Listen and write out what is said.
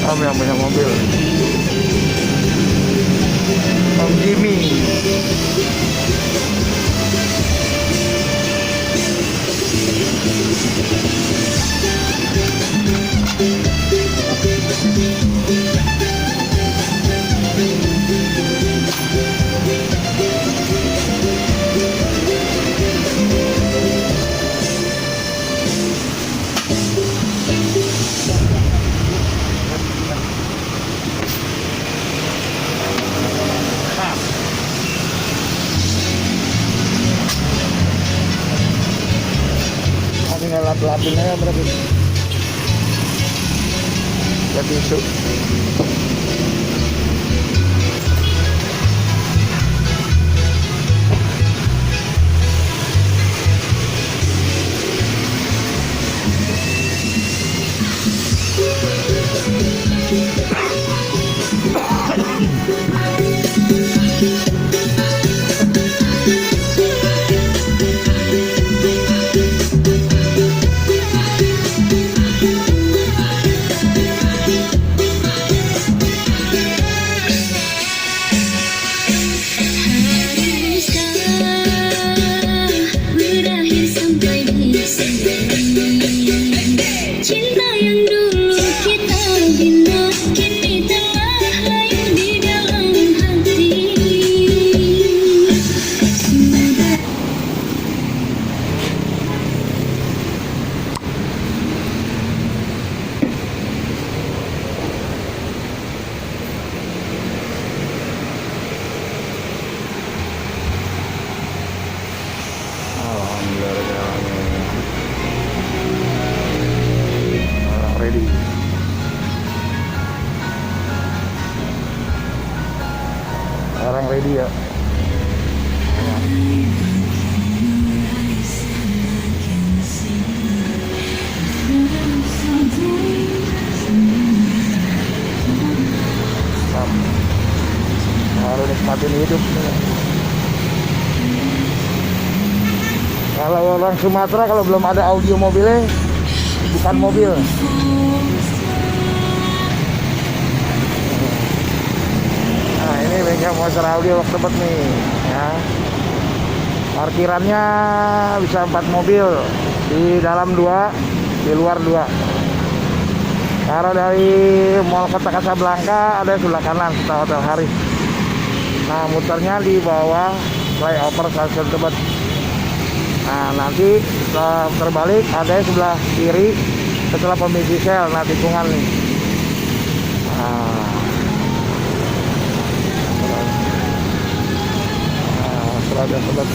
Om yang punya mobil, Om Jimmy. Tinggal lap-lapin aja berarti ya tisu. Cinta yang dulu kita bina kini telah layu di dalam hati. Alhamdulillah ready. Sekarang ready ya. Harus nikmatin hidup. Kalau orang Sumatera kalau belum ada audio mobilnya bukan mobil. Nah ini bengkel Monster Audio Lok Tebet nih ya. Parkirannya bisa 4 mobil, di dalam 2, di luar 2. Kalau dari Mall Kota Kasablanka ada sebelah kanan setelah Hotel Haris. Nah muternya di bawah flyover Stasiun Tebet. Nah nanti setelah terbalik ada sebelah kiri setelah pemisi sel, nah tikungan nih. Setelah Tebet.